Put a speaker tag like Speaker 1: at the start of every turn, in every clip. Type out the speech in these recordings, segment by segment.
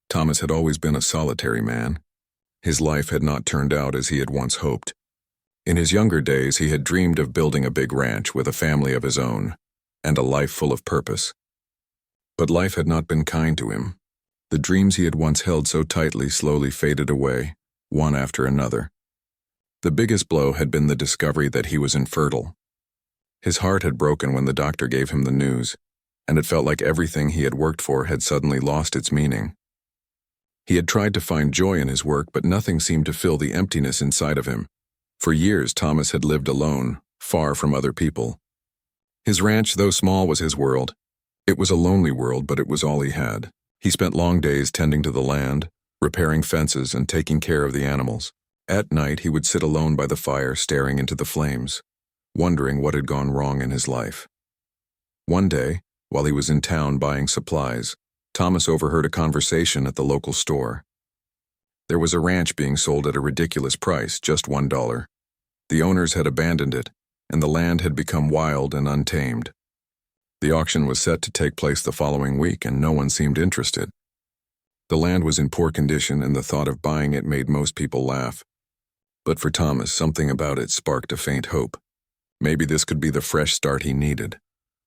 Speaker 1: Thomas had always been a solitary man. His life had not turned out as he had once hoped. In his younger days, he had dreamed of building a big ranch with a family of his own, and a life full of purpose. But life had not been kind to him. The dreams he had once held so tightly slowly faded away, one after another. The biggest blow had been the discovery that he was infertile. His heart had broken when the doctor gave him the news, and it felt like everything he had worked for had suddenly lost its meaning. He had tried to find joy in his work, but nothing seemed to fill the emptiness inside of him. For years, Thomas had lived alone, far from other people. His ranch, though small, was his world. It was a lonely world, but it was all he had. He spent long days tending to the land, repairing fences, and taking care of the animals. At night, he would sit alone by the fire, staring into the flames, wondering what had gone wrong in his life. One day, while he was in town buying supplies, Thomas overheard a conversation at the local store. There was a ranch being sold at a ridiculous price, just $1. The owners had abandoned it, and the land had become wild and untamed. The auction was set to take place the following week, and no one seemed interested. The land was in poor condition, and the thought of buying it made most people laugh. But for Thomas, something about it sparked a faint hope. Maybe this could be the fresh start he needed.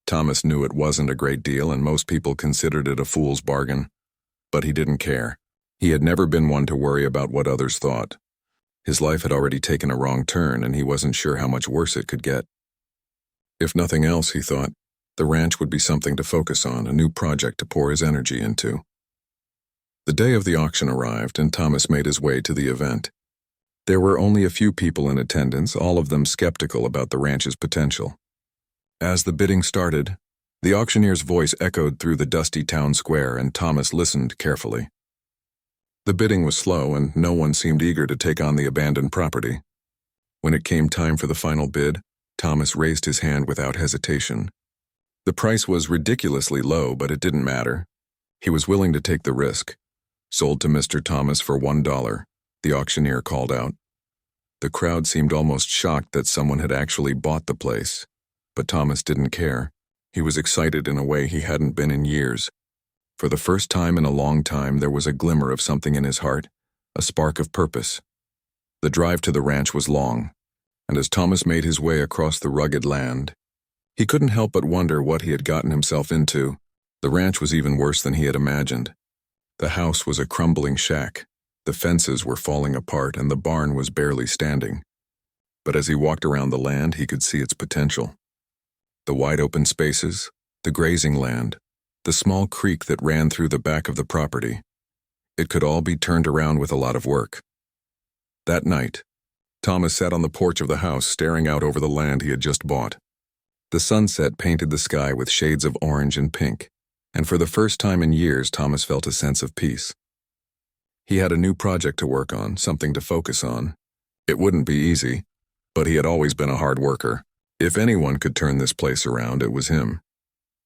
Speaker 1: Thomas knew it wasn't a great deal, and most people considered it a fool's bargain. But he didn't care. He had never been one to worry about what others thought. His life had already taken a wrong turn, and he wasn't sure how much worse it could get. If nothing else, he thought, the ranch would be something to focus on, a new project to pour his energy into. The day of the auction arrived, and Thomas made his way to the event. There were only a few people in attendance, all of them skeptical about the ranch's potential. As the bidding started, the auctioneer's voice echoed through the dusty town square, and Thomas listened carefully. The bidding was slow, and no one seemed eager to take on the abandoned property. When it came time for the final bid, Thomas raised his hand without hesitation. The price was ridiculously low, but it didn't matter. He was willing to take the risk. "Sold to Mr. Thomas for $1, the auctioneer called out. The crowd seemed almost shocked that someone had actually bought the place. But Thomas didn't care. He was excited in a way he hadn't been in years. For the first time in a long time, there was a glimmer of something in his heart, a spark of purpose. The drive to the ranch was long, and as Thomas made his way across the rugged land, he couldn't help but wonder what he had gotten himself into. The ranch was even worse than he had imagined. The house was a crumbling shack, the fences were falling apart, and the barn was barely standing. But as he walked around the land, he could see its potential. The wide open spaces, the grazing land, the small creek that ran through the back of the property. It could all be turned around with a lot of work. That night, Thomas sat on the porch of the house staring out over the land he had just bought. The sunset painted the sky with shades of orange and pink, and for the first time in years, Thomas felt a sense of peace. He had a new project to work on, something to focus on. It wouldn't be easy, but he had always been a hard worker. If anyone could turn this place around, it was him.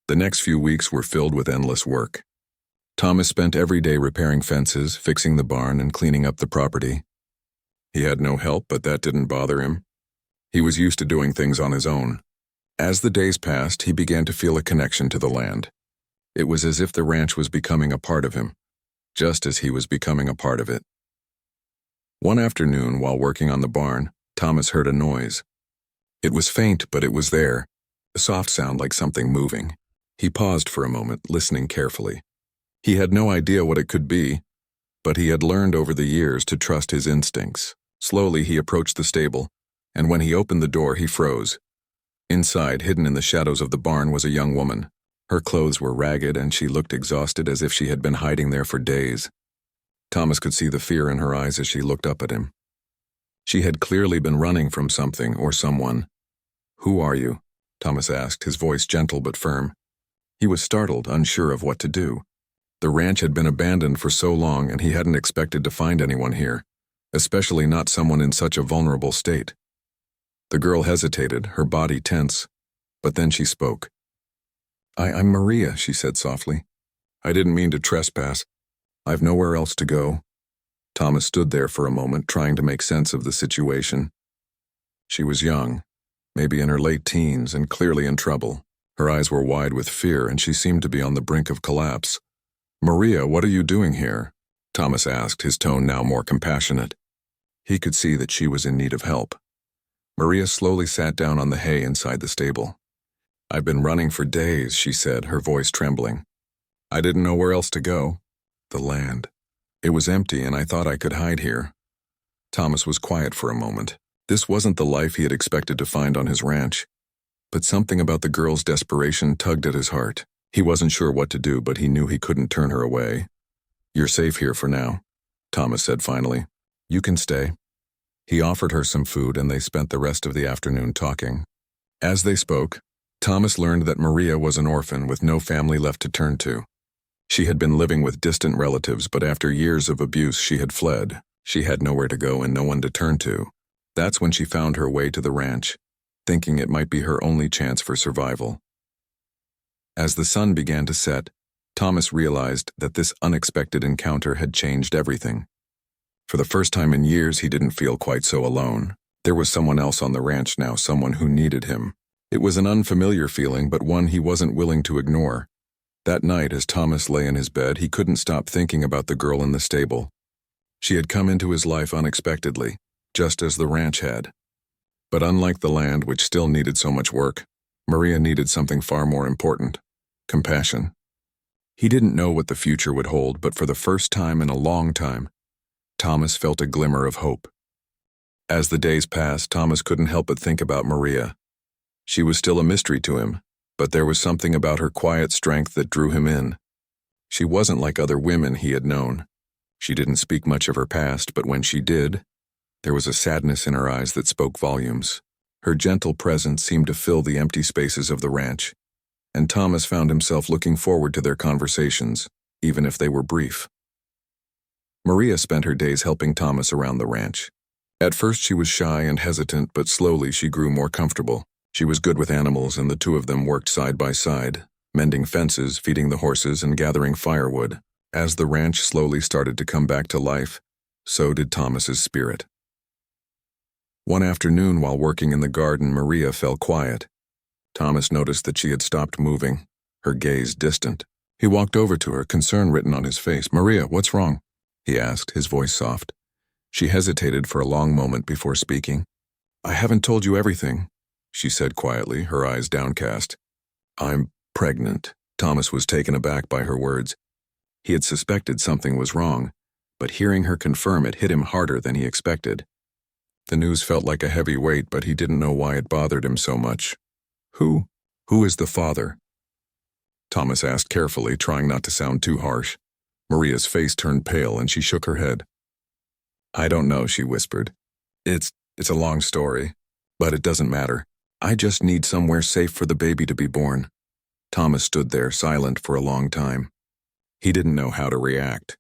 Speaker 1: The next few weeks were filled with endless work. Thomas spent every day repairing fences, fixing the barn, and cleaning up the property. He had no help, but that didn't bother him. He was used to doing things on his own. As the days passed, he began to feel a connection to the land. It was as if the ranch was becoming a part of him, just as he was becoming a part of it. One afternoon, while working on the barn, Thomas heard a noise. It was faint, but it was there, a soft sound like something moving. He paused for a moment, listening carefully. He had no idea what it could be, but he had learned over the years to trust his instincts. Slowly, he approached the stable, and when he opened the door, he froze. Inside, hidden in the shadows of the barn, was a young woman. Her clothes were ragged, and she looked exhausted, as if she had been hiding there for days. Thomas could see the fear in her eyes as she looked up at him. She had clearly been running from something or someone. "Who are you?" Thomas asked, his voice gentle but firm. He was startled, unsure of what to do. The ranch had been abandoned for so long, and he hadn't expected to find anyone here, especially not someone in such a vulnerable state. The girl hesitated, her body tense, but then she spoke. I'm Maria," she said softly. "I didn't mean to trespass. I've nowhere else to go." Thomas stood there for a moment, trying to make sense of the situation. She was young, maybe in her late teens, and clearly in trouble. Her eyes were wide with fear, and she seemed to be on the brink of collapse. "Maria, what are you doing here?" Thomas asked, his tone now more compassionate. He could see that she was in need of help. Maria slowly sat down on the hay inside the stable. "I've been running for days," she said, her voice trembling. "I didn't know where else to go. The land. It was empty and I thought I could hide here." Thomas was quiet for a moment. This wasn't the life he had expected to find on his ranch. But something about the girl's desperation tugged at his heart. He wasn't sure what to do, but he knew he couldn't turn her away. "You're safe here for now," Thomas said finally. "You can stay." He offered her some food and they spent the rest of the afternoon talking. As they spoke, Thomas learned that Maria was an orphan with no family left to turn to. She had been living with distant relatives, but after years of abuse she had fled. She had nowhere to go and no one to turn to. That's when she found her way to the ranch, thinking it might be her only chance for survival. As the sun began to set, Thomas realized that this unexpected encounter had changed everything. For the first time in years, he didn't feel quite so alone. There was someone else on the ranch now, someone who needed him. It was an unfamiliar feeling, but one he wasn't willing to ignore. That night, as Thomas lay in his bed, he couldn't stop thinking about the girl in the stable. She had come into his life unexpectedly, just as the ranch had. But unlike the land, which still needed so much work, Maria needed something far more important: compassion. He didn't know what the future would hold, but for the first time in a long time, Thomas felt a glimmer of hope. As the days passed, Thomas couldn't help but think about Maria. She was still a mystery to him, but there was something about her quiet strength that drew him in. She wasn't like other women he had known. She didn't speak much of her past, but when she did, there was a sadness in her eyes that spoke volumes. Her gentle presence seemed to fill the empty spaces of the ranch, and Thomas found himself looking forward to their conversations, even if they were brief. Maria spent her days helping Thomas around the ranch. At first she was shy and hesitant, but slowly she grew more comfortable. She was good with animals, and the two of them worked side by side, mending fences, feeding the horses, and gathering firewood. As the ranch slowly started to come back to life, so did Thomas's spirit. One afternoon while working in the garden, Maria fell quiet. Thomas noticed that she had stopped moving, her gaze distant. He walked over to her, concern written on his face. "Maria, what's wrong?" he asked, his voice soft. She hesitated for a long moment before speaking. "I haven't told you everything," she said quietly, her eyes downcast. "I'm pregnant." Thomas was taken aback by her words. He had suspected something was wrong, but hearing her confirm it hit him harder than he expected. The news felt like a heavy weight, but he didn't know why it bothered him so much. Who is the father?" Thomas asked carefully, trying not to sound too harsh. Maria's face turned pale and she shook her head. "I don't know," she whispered. It's a long story, but it doesn't matter. I just need somewhere safe for the baby to be born." Thomas stood there, silent for a long time. He didn't know how to react.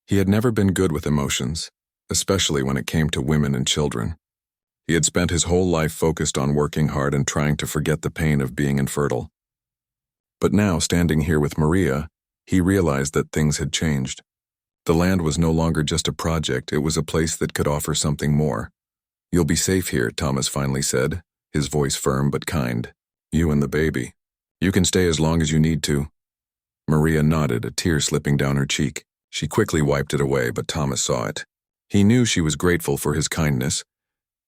Speaker 1: He had never been good with emotions, especially when it came to women and children. He had spent his whole life focused on working hard and trying to forget the pain of being infertile. But now, standing here with Maria, he realized that things had changed. The land was no longer just a project, it was a place that could offer something more. "You'll be safe here," Thomas finally said, his voice firm but kind. "You and the baby. You can stay as long as you need to." Maria nodded, a tear slipping down her cheek. She quickly wiped it away, but Thomas saw it. He knew she was grateful for his kindness,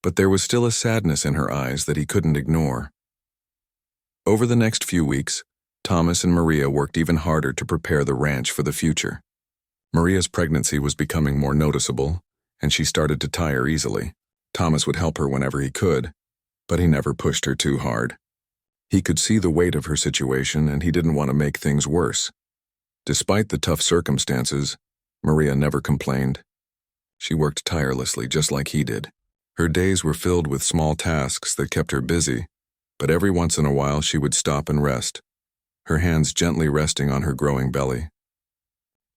Speaker 1: but there was still a sadness in her eyes that he couldn't ignore. Over the next few weeks, Thomas and Maria worked even harder to prepare the ranch for the future. Maria's pregnancy was becoming more noticeable, and she started to tire easily. Thomas would help her whenever he could, but he never pushed her too hard. He could see the weight of her situation, and he didn't want to make things worse. Despite the tough circumstances, Maria never complained. She worked tirelessly, just like he did. Her days were filled with small tasks that kept her busy, but every once in a while she would stop and rest, her hands gently resting on her growing belly.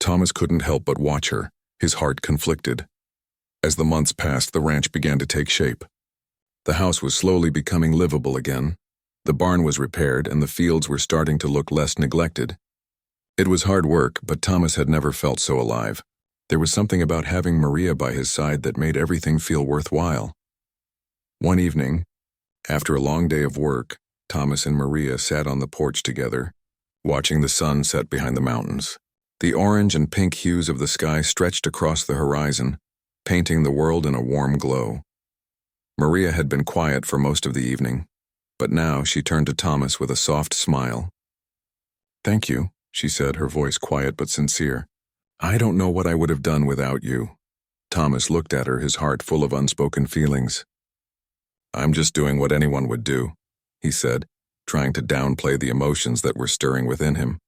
Speaker 1: Thomas couldn't help but watch her, his heart conflicted. As the months passed, the ranch began to take shape. The house was slowly becoming livable again. The barn was repaired, and the fields were starting to look less neglected. It was hard work, but Thomas had never felt so alive. There was something about having Maria by his side that made everything feel worthwhile. One evening, after a long day of work, Thomas and Maria sat on the porch together, watching the sun set behind the mountains. The orange and pink hues of the sky stretched across the horizon, painting the world in a warm glow. Maria had been quiet for most of the evening, but now she turned to Thomas with a soft smile. "Thank you," she said, her voice quiet but sincere. "I don't know what I would have done without you." Thomas looked at her, his heart full of unspoken feelings. "I'm just doing what anyone would do," he said, trying to downplay the emotions that were stirring within him.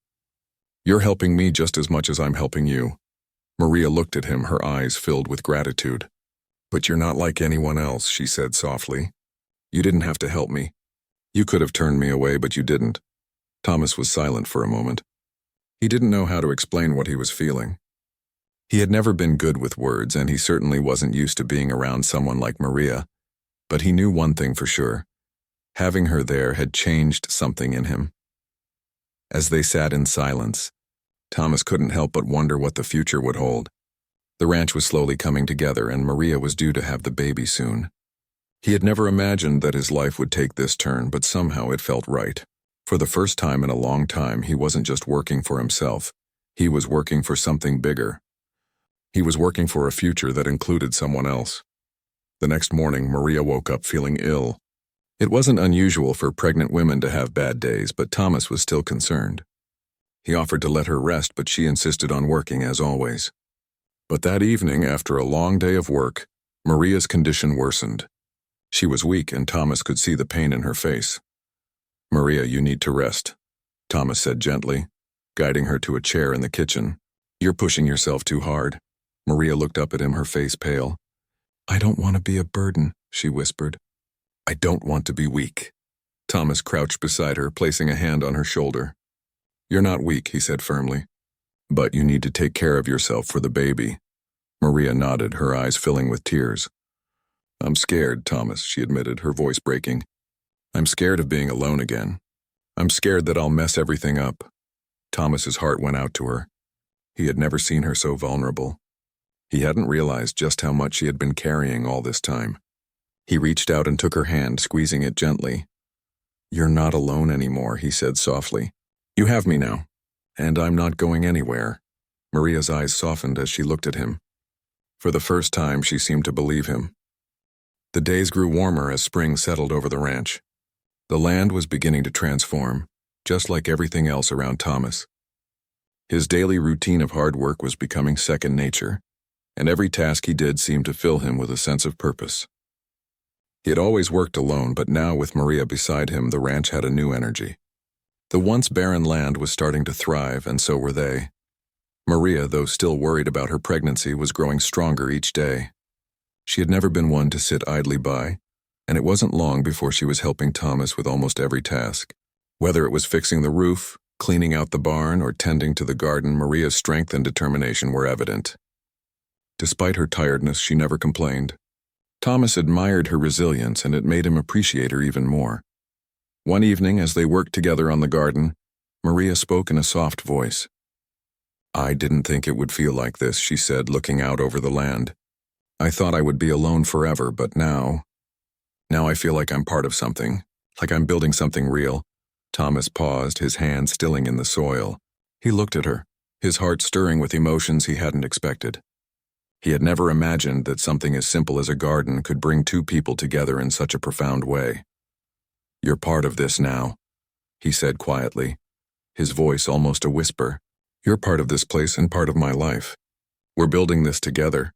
Speaker 1: "You're helping me just as much as I'm helping you." Maria looked at him, her eyes filled with gratitude. "But you're not like anyone else," she said softly. "You didn't have to help me. You could have turned me away, but you didn't." Thomas was silent for a moment. He didn't know how to explain what he was feeling. He had never been good with words, and he certainly wasn't used to being around someone like Maria, but he knew one thing for sure. Having her there had changed something in him. As they sat in silence, Thomas couldn't help but wonder what the future would hold. The ranch was slowly coming together, and Maria was due to have the baby soon. He had never imagined that his life would take this turn, but somehow it felt right. For the first time in a long time, he wasn't just working for himself. He was working for something bigger. He was working for a future that included someone else. The next morning, Maria woke up feeling ill. It wasn't unusual for pregnant women to have bad days, but Thomas was still concerned. He offered to let her rest, but she insisted on working as always. But that evening, after a long day of work, Maria's condition worsened. She was weak, and Thomas could see the pain in her face. "Maria, you need to rest," Thomas said gently, guiding her to a chair in the kitchen. "You're pushing yourself too hard." Maria looked up at him, her face pale. "I don't want to be a burden," she whispered. "I don't want to be weak." Thomas crouched beside her, placing a hand on her shoulder. "You're not weak," he said firmly. "But you need to take care of yourself for the baby." Maria nodded, her eyes filling with tears. "I'm scared, Thomas," she admitted, her voice breaking. "I'm scared of being alone again. I'm scared that I'll mess everything up." Thomas's heart went out to her. He had never seen her so vulnerable. He hadn't realized just how much she had been carrying all this time. He reached out and took her hand, squeezing it gently. "You're not alone anymore," he said softly. "You have me now, and I'm not going anywhere." Maria's eyes softened as she looked at him. For the first time, she seemed to believe him. The days grew warmer as spring settled over the ranch. The land was beginning to transform, just like everything else around Thomas. His daily routine of hard work was becoming second nature, and every task he did seemed to fill him with a sense of purpose. He had always worked alone, but now with Maria beside him, the ranch had a new energy. The once barren land was starting to thrive, and so were they. Maria, though still worried about her pregnancy, was growing stronger each day. She had never been one to sit idly by, and it wasn't long before she was helping Thomas with almost every task. Whether it was fixing the roof, cleaning out the barn, or tending to the garden, Maria's strength and determination were evident. Despite her tiredness, she never complained. Thomas admired her resilience, and it made him appreciate her even more. One evening, as they worked together on the garden, Maria spoke in a soft voice. "I didn't think it would feel like this," she said, looking out over the land. "I thought I would be alone forever, but now I feel like I'm part of something, like I'm building something real." Thomas paused, his hand stilling in the soil. He looked at her, his heart stirring with emotions he hadn't expected. He had never imagined that something as simple as a garden could bring two people together in such a profound way. "You're part of this now," he said quietly, his voice almost a whisper. "You're part of this place and part of my life. We're building this together."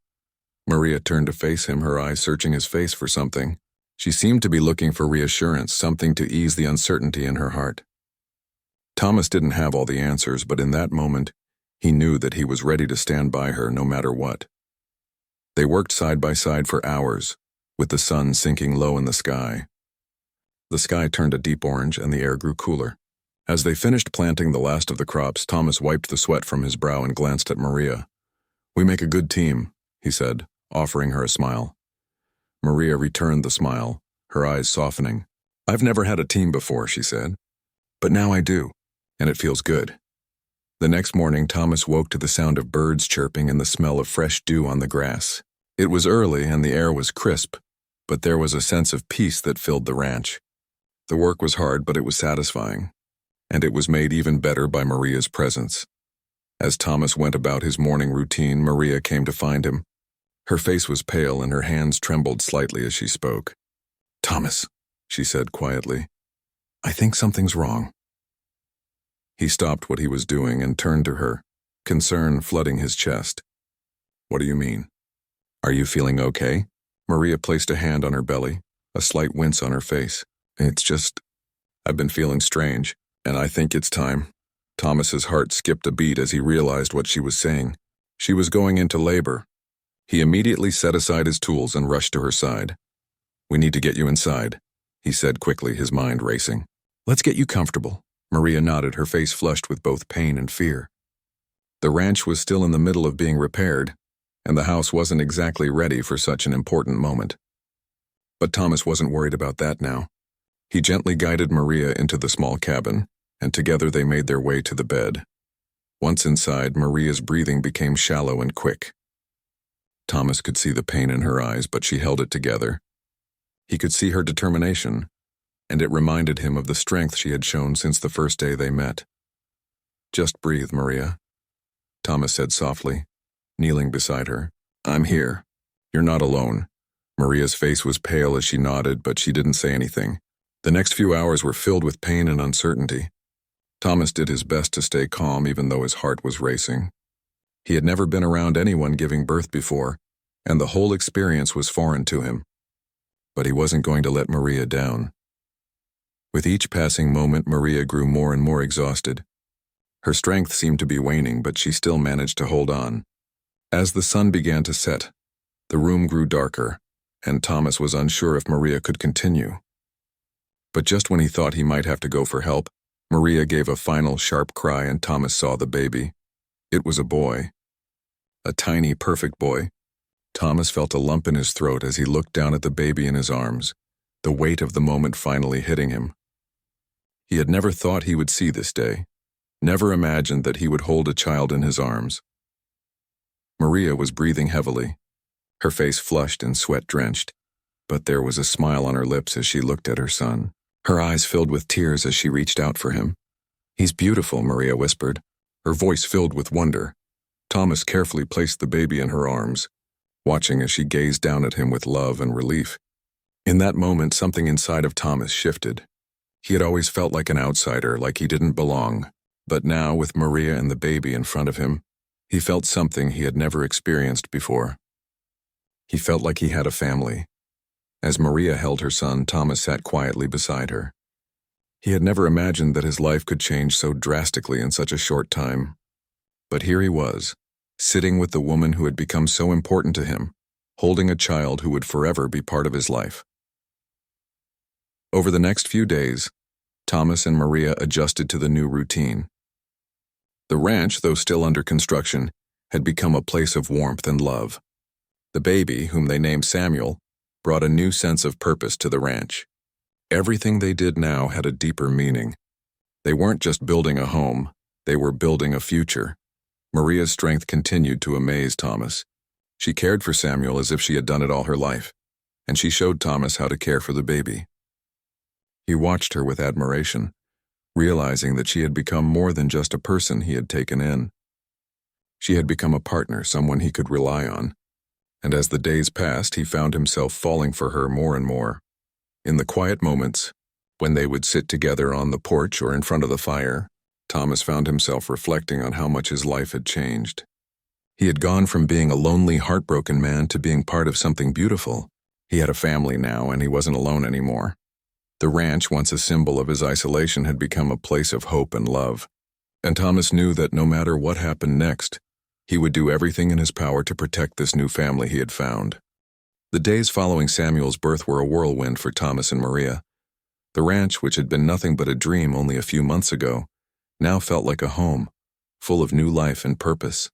Speaker 1: Maria turned to face him, her eyes searching his face for something. She seemed to be looking for reassurance, something to ease the uncertainty in her heart. Thomas didn't have all the answers, but in that moment, he knew that he was ready to stand by her no matter what. They worked side by side for hours, with the sun sinking low in the sky. The sky turned a deep orange and the air grew cooler. As they finished planting the last of the crops, Thomas wiped the sweat from his brow and glanced at Maria. "We make a good team," he said, offering her a smile. Maria returned the smile, her eyes softening. "I've never had a team before," she said, "but now I do, and it feels good." The next morning, Thomas woke to the sound of birds chirping and the smell of fresh dew on the grass. It was early and the air was crisp, but there was a sense of peace that filled the ranch. The work was hard, but it was satisfying, and it was made even better by Maria's presence. As Thomas went about his morning routine, Maria came to find him. Her face was pale and her hands trembled slightly as she spoke. "Thomas," she said quietly, "I think something's wrong." He stopped what he was doing and turned to her, concern flooding his chest. "What do you mean? Are you feeling okay?" Maria placed a hand on her belly, a slight wince on her face. "It's just, I've been feeling strange, and I think it's time." Thomas's heart skipped a beat as he realized what she was saying. She was going into labor. He immediately set aside his tools and rushed to her side. "We need to get you inside," he said quickly, his mind racing. "Let's get you comfortable." Maria nodded, her face flushed with both pain and fear. The ranch was still in the middle of being repaired, and the house wasn't exactly ready for such an important moment. But Thomas wasn't worried about that now. He gently guided Maria into the small cabin, and together they made their way to the bed. Once inside, Maria's breathing became shallow and quick. Thomas could see the pain in her eyes, but she held it together. He could see her determination, and it reminded him of the strength she had shown since the first day they met. "Just breathe, Maria," Thomas said softly, kneeling beside her. "I'm here. You're not alone." Maria's face was pale as she nodded, but she didn't say anything. The next few hours were filled with pain and uncertainty. Thomas did his best to stay calm even though his heart was racing. He had never been around anyone giving birth before, and the whole experience was foreign to him. But he wasn't going to let Maria down. With each passing moment, Maria grew more and more exhausted. Her strength seemed to be waning, but she still managed to hold on. As the sun began to set, the room grew darker, and Thomas was unsure if Maria could continue. But just when he thought he might have to go for help, Maria gave a final sharp cry and Thomas saw the baby. It was a boy. A tiny, perfect boy. Thomas felt a lump in his throat as he looked down at the baby in his arms, the weight of the moment finally hitting him. He had never thought he would see this day, never imagined that he would hold a child in his arms. Maria was breathing heavily, her face flushed and sweat-drenched, but there was a smile on her lips as she looked at her son. Her eyes filled with tears as she reached out for him. "He's beautiful," Maria whispered, her voice filled with wonder. Thomas carefully placed the baby in her arms, watching as she gazed down at him with love and relief. In that moment, something inside of Thomas shifted. He had always felt like an outsider, like he didn't belong, but now, with Maria and the baby in front of him, he felt something he had never experienced before. He felt like he had a family. As Maria held her son, Thomas sat quietly beside her. He had never imagined that his life could change so drastically in such a short time. But here he was, sitting with the woman who had become so important to him, holding a child who would forever be part of his life. Over the next few days, Thomas and Maria adjusted to the new routine. The ranch, though still under construction, had become a place of warmth and love. The baby, whom they named Samuel, brought a new sense of purpose to the ranch. Everything they did now had a deeper meaning. They weren't just building a home, they were building a future. Maria's strength continued to amaze Thomas. She cared for Samuel as if she had done it all her life, and she showed Thomas how to care for the baby. He watched her with admiration, realizing that she had become more than just a person he had taken in. She had become a partner, someone he could rely on. And as the days passed, he found himself falling for her more and more. In the quiet moments, when they would sit together on the porch or in front of the fire, Thomas found himself reflecting on how much his life had changed. He had gone from being a lonely, heartbroken man to being part of something beautiful. He had a family now, and he wasn't alone anymore. The ranch, once a symbol of his isolation, had become a place of hope and love. And Thomas knew that no matter what happened next, he would do everything in his power to protect this new family he had found. The days following Samuel's birth were a whirlwind for Thomas and Maria. The ranch, which had been nothing but a dream only a few months ago, now felt like a home, full of new life and purpose.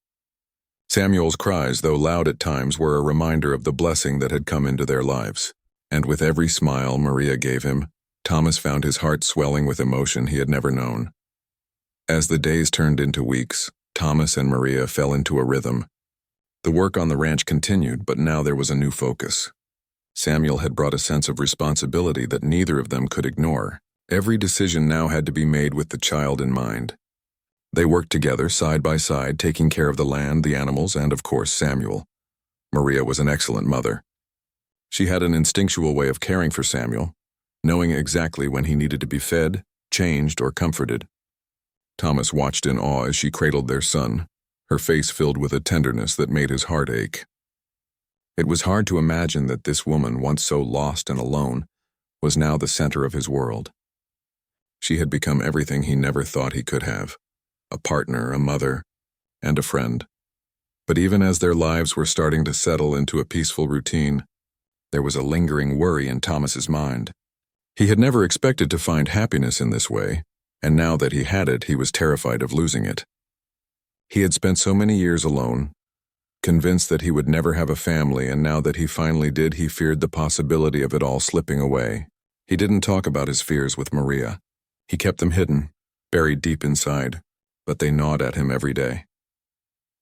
Speaker 1: Samuel's cries, though loud at times, were a reminder of the blessing that had come into their lives. And with every smile Maria gave him, Thomas found his heart swelling with emotion he had never known. As the days turned into weeks, Thomas and Maria fell into a rhythm. The work on the ranch continued, but now there was a new focus. Samuel had brought a sense of responsibility that neither of them could ignore. Every decision now had to be made with the child in mind. They worked together, side by side, taking care of the land, the animals, and, of course, Samuel. Maria was an excellent mother. She had an instinctual way of caring for Samuel, knowing exactly when he needed to be fed, changed, or comforted. Thomas watched in awe as she cradled their son, her face filled with a tenderness that made his heart ache. It was hard to imagine that this woman, once so lost and alone, was now the center of his world. She had become everything he never thought he could have: a partner, a mother, and a friend. But even as their lives were starting to settle into a peaceful routine, there was a lingering worry in Thomas's mind. He had never expected to find happiness in this way, and now that he had it, he was terrified of losing it. He had spent so many years alone, convinced that he would never have a family, and now that he finally did, he feared the possibility of it all slipping away. He didn't talk about his fears with Maria. He kept them hidden, buried deep inside, but they gnawed at him every day.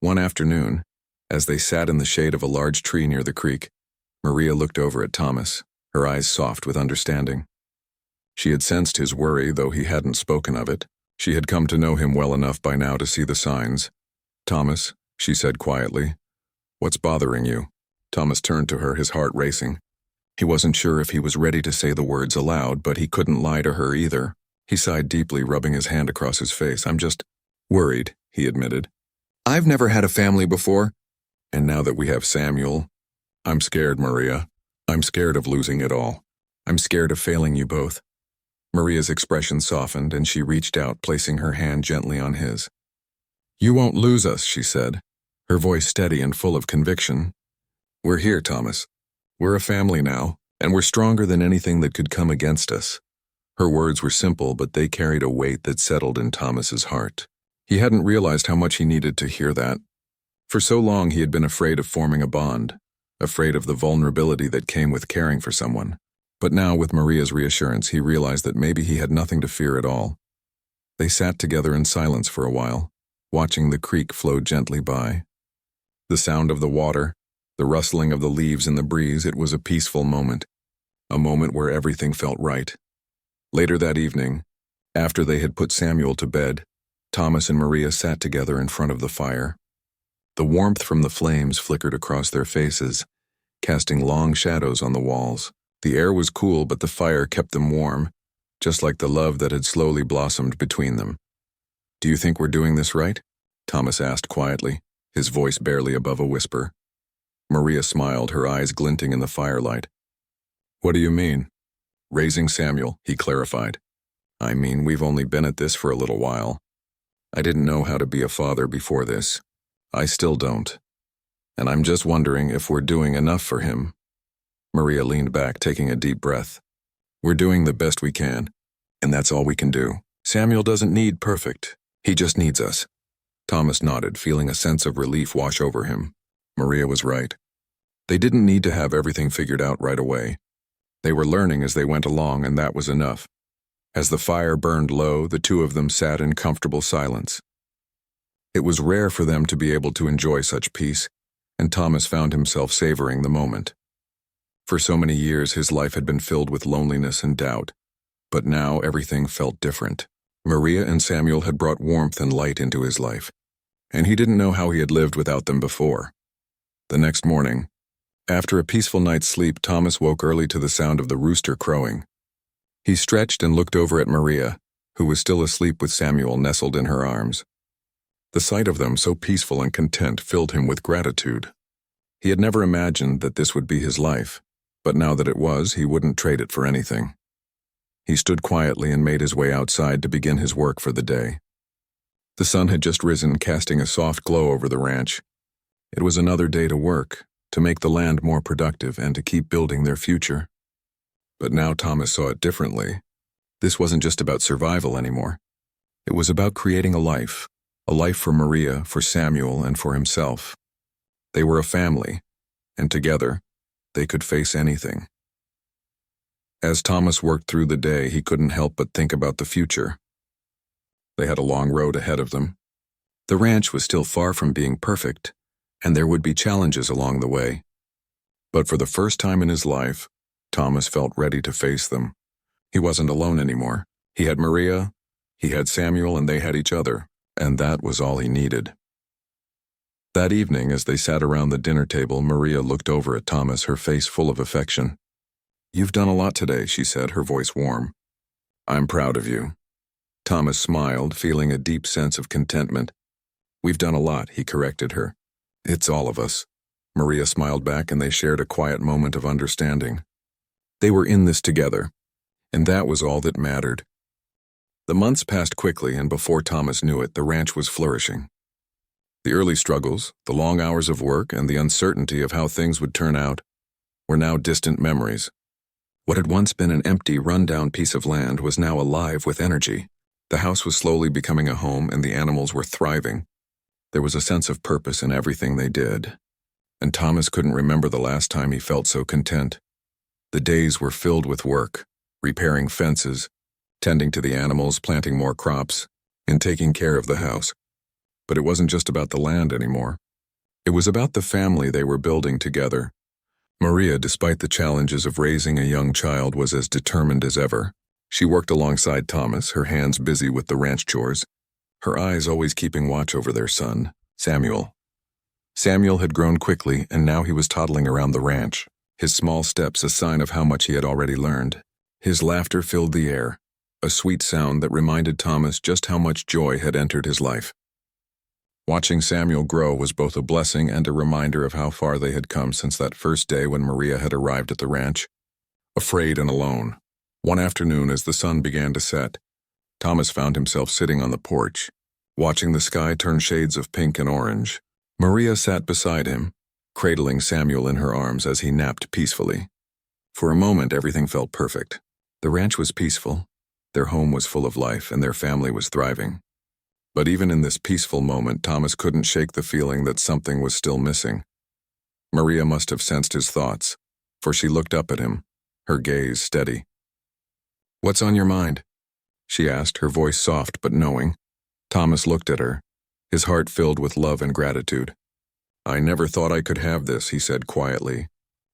Speaker 1: One afternoon, as they sat in the shade of a large tree near the creek, Maria looked over at Thomas, her eyes soft with understanding. She had sensed his worry, though he hadn't spoken of it. She had come to know him well enough by now to see the signs. "Thomas," she said quietly, "what's bothering you?" Thomas turned to her, his heart racing. He wasn't sure if he was ready to say the words aloud, but he couldn't lie to her either. He sighed deeply, rubbing his hand across his face. "I'm just worried," he admitted. "I've never had a family before, and now that we have Samuel, I'm scared, Maria. I'm scared of losing it all. I'm scared of failing you both." Maria's expression softened, and she reached out, placing her hand gently on his. "You won't lose us," she said, her voice steady and full of conviction. "We're here, Thomas. We're a family now, and we're stronger than anything that could come against us." Her words were simple, but they carried a weight that settled in Thomas's heart. He hadn't realized how much he needed to hear that. For so long he had been afraid of forming a bond, afraid of the vulnerability that came with caring for someone. But now, with Maria's reassurance, he realized that maybe he had nothing to fear at all. They sat together in silence for a while, watching the creek flow gently by. The sound of the water, the rustling of the leaves in the breeze, it was a peaceful moment, a moment where everything felt right. Later that evening, after they had put Samuel to bed, Thomas and Maria sat together in front of the fire. The warmth from the flames flickered across their faces, casting long shadows on the walls. The air was cool, but the fire kept them warm, just like the love that had slowly blossomed between them. "Do you think we're doing this right?" Thomas asked quietly, his voice barely above a whisper. Maria smiled, her eyes glinting in the firelight. "What do you mean?" "Raising Samuel," he clarified. "I mean, we've only been at this for a little while. I didn't know how to be a father before this. I still don't. And I'm just wondering if we're doing enough for him." Maria leaned back, taking a deep breath. "We're doing the best we can, and that's all we can do. Samuel doesn't need perfect. He just needs us." Thomas nodded, feeling a sense of relief wash over him. Maria was right. They didn't need to have everything figured out right away. They were learning as they went along, and that was enough. As the fire burned low, the two of them sat in comfortable silence. It was rare for them to be able to enjoy such peace, and Thomas found himself savoring the moment. For so many years, his life had been filled with loneliness and doubt, but now everything felt different. Maria and Samuel had brought warmth and light into his life, and he didn't know how he had lived without them before. The next morning, after a peaceful night's sleep, Thomas woke early to the sound of the rooster crowing. He stretched and looked over at Maria, who was still asleep with Samuel nestled in her arms. The sight of them, so peaceful and content, filled him with gratitude. He had never imagined that this would be his life, but now that it was, he wouldn't trade it for anything. He stood quietly and made his way outside to begin his work for the day. The sun had just risen, casting a soft glow over the ranch. It was another day to work, to make the land more productive and to keep building their future. But now Thomas saw it differently. This wasn't just about survival anymore. It was about creating a life for Maria, for Samuel, and for himself. They were a family, and together, they could face anything. As Thomas worked through the day, he couldn't help but think about the future. They had a long road ahead of them. The ranch was still far from being perfect, and there would be challenges along the way. But for the first time in his life, Thomas felt ready to face them. He wasn't alone anymore. He had Maria, he had Samuel, and they had each other. and that was all he needed. That evening, as they sat around the dinner table, Maria looked over at Thomas, her face full of affection. "You've done a lot today," she said, her voice warm. "I'm proud of you." Thomas smiled, feeling a deep sense of contentment. "We've done a lot," he corrected her. "It's all of us." Maria smiled back, and they shared a quiet moment of understanding. They were in this together, and that was all that mattered. The months passed quickly, and before Thomas knew it, the ranch was flourishing. The early struggles, the long hours of work, and the uncertainty of how things would turn out were now distant memories. What had once been an empty, run-down piece of land was now alive with energy. The house was slowly becoming a home, and the animals were thriving. There was a sense of purpose in everything they did, and Thomas couldn't remember the last time he felt so content. The days were filled with work, repairing fences, tending to the animals, planting more crops, and taking care of the house. But it wasn't just about the land anymore. It was about the family they were building together. Maria, despite the challenges of raising a young child, was as determined as ever. She worked alongside Thomas, her hands busy with the ranch chores, her eyes always keeping watch over their son, Samuel. Samuel had grown quickly, and now he was toddling around the ranch, his small steps a sign of how much he had already learned. His laughter filled the air, a sweet sound that reminded Thomas just how much joy had entered his life. Watching Samuel grow was both a blessing and a reminder of how far they had come since that first day when Maria had arrived at the ranch. Afraid and alone. One afternoon, as the sun began to set, Thomas found himself sitting on the porch, watching the sky turn shades of pink and orange. Maria sat beside him, cradling Samuel in her arms as he napped peacefully. For a moment, everything felt perfect. The ranch was peaceful, their home was full of life, and their family was thriving. But even in this peaceful moment, Thomas couldn't shake the feeling that something was still missing. Maria must have sensed his thoughts, for she looked up at him, her gaze steady. "What's on your mind?" she asked, her voice soft but knowing. Thomas looked at her, his heart filled with love and gratitude. "I never thought I could have this," he said quietly.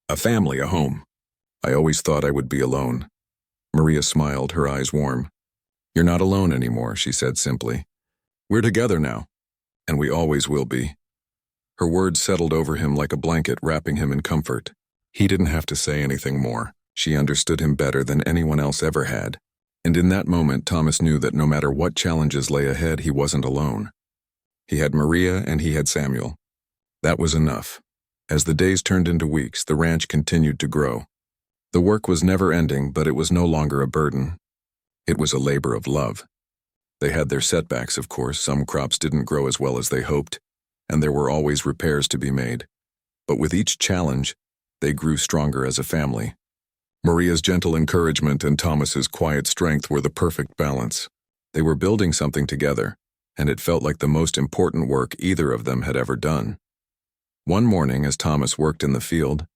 Speaker 1: "A family, a home. I always thought I would be alone." Maria smiled, her eyes warm. "You're not alone anymore," she said simply. "We're together now, and we always will be." Her words settled over him like a blanket, wrapping him in comfort. He didn't have to say anything more. She understood him better than anyone else ever had. And in that moment, Thomas knew that no matter what challenges lay ahead, he wasn't alone. He had Maria and he had Samuel. That was enough. As the days turned into weeks, the ranch continued to grow. The work was never ending, but it was no longer a burden. It was a labor of love. They had their setbacks, of course. Some crops didn't grow as well as they hoped, and there were always repairs to be made. But with each challenge, they grew stronger as a family. Maria's gentle encouragement and Thomas's quiet strength were the perfect balance. They were building something together, and it felt like the most important work either of them had ever done. One morning, as Thomas worked in the field,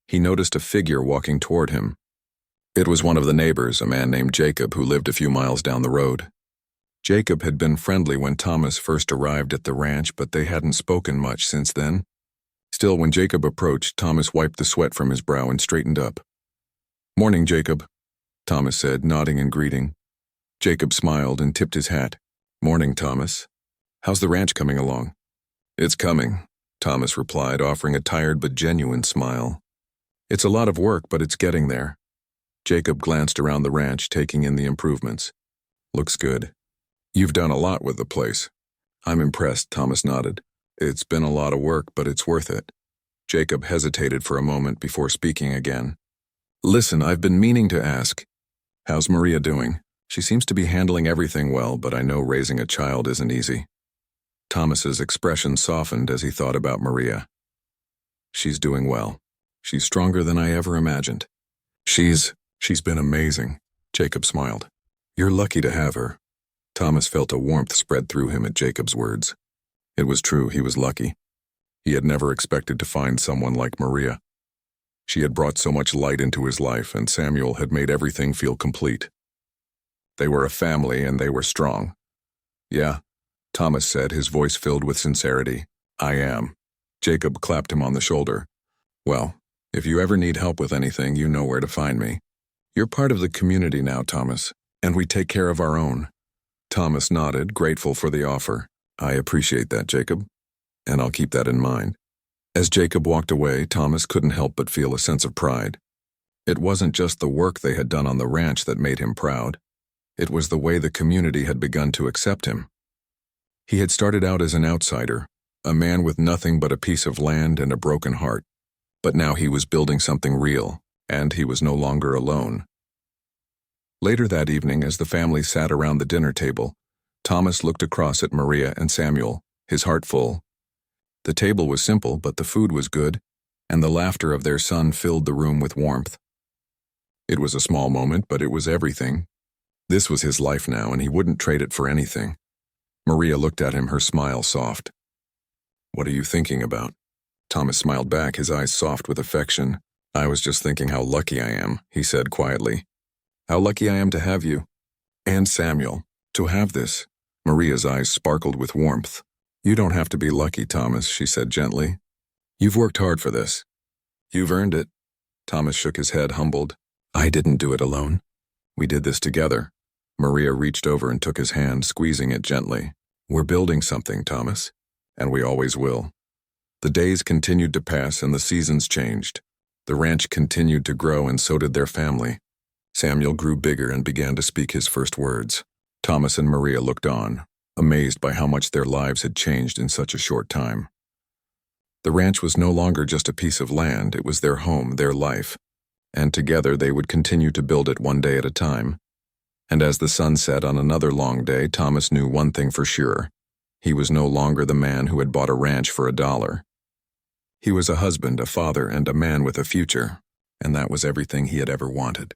Speaker 1: he noticed a figure walking toward him. It was one of the neighbors, a man named Jacob, who lived a few miles down the road. Jacob had been friendly when Thomas first arrived at the ranch, but they hadn't spoken much since then. Still, when Jacob approached, Thomas wiped the sweat from his brow and straightened up. "Morning, Jacob," Thomas said, nodding in greeting. Jacob smiled and tipped his hat. "Morning, Thomas. How's the ranch coming along?" "It's coming," Thomas replied, offering a tired but genuine smile. "It's a lot of work, but it's getting there." Jacob glanced around the ranch, taking in the improvements. "Looks good. You've done a lot with the place." "I'm impressed," Thomas nodded. "It's been a lot of work, but it's worth it." Jacob hesitated for a moment before speaking again. "Listen, I've been meaning to ask. How's Maria doing? She seems to be handling everything well, but I know raising a child isn't easy." Thomas's expression softened as he thought about Maria. "She's doing well. She's stronger than I ever imagined. She's been amazing," Jacob smiled. "You're lucky to have her." Thomas felt a warmth spread through him at Jacob's words. It was true, he was lucky. He had never expected to find someone like Maria. She had brought so much light into his life, and Samuel had made everything feel complete. They were a family, and they were strong. "Yeah," Thomas said, his voice filled with sincerity. "I am." Jacob clapped him on the shoulder. "Well, if you ever need help with anything, you know where to find me. You're part of the community now, Thomas, and we take care of our own." Thomas nodded, grateful for the offer. I appreciate that, Jacob, and I'll keep that in mind. As Jacob walked away, Thomas couldn't help but feel a sense of pride. It wasn't just the work they had done on the ranch that made him proud. It was the way the community had begun to accept him. He had started out as an outsider, a man with nothing but a piece of land and a broken heart. But now he was building something real, and he was no longer alone. Later that evening, as the family sat around the dinner table, Thomas looked across at Maria and Samuel, his heart full. The table was simple, but the food was good, and the laughter of their son filled the room with warmth. It was a small moment, but it was everything. This was his life now, and he wouldn't trade it for anything. Maria looked at him, her smile soft. "What are you thinking about?" Thomas smiled back, his eyes soft with affection. "I was just thinking how lucky I am," he said quietly. "How lucky I am to have you. And Samuel, to have this." Maria's eyes sparkled with warmth. "You don't have to be lucky, Thomas," she said gently. "You've worked hard for this. You've earned it." Thomas shook his head, humbled. "I didn't do it alone. We did this together." Maria reached over and took his hand, squeezing it gently. "We're building something, Thomas, and we always will." The days continued to pass and the seasons changed. The ranch continued to grow, and so did their family. Samuel grew bigger and began to speak his first words. Thomas and Maria looked on, amazed by how much their lives had changed in such a short time. The ranch was no longer just a piece of land, it was their home, their life, and together they would continue to build it one day at a time. And as the sun set on another long day, Thomas knew one thing for sure. He was no longer the man who had bought a ranch for $1. He was a husband, a father, and a man with a future, and that was everything he had ever wanted.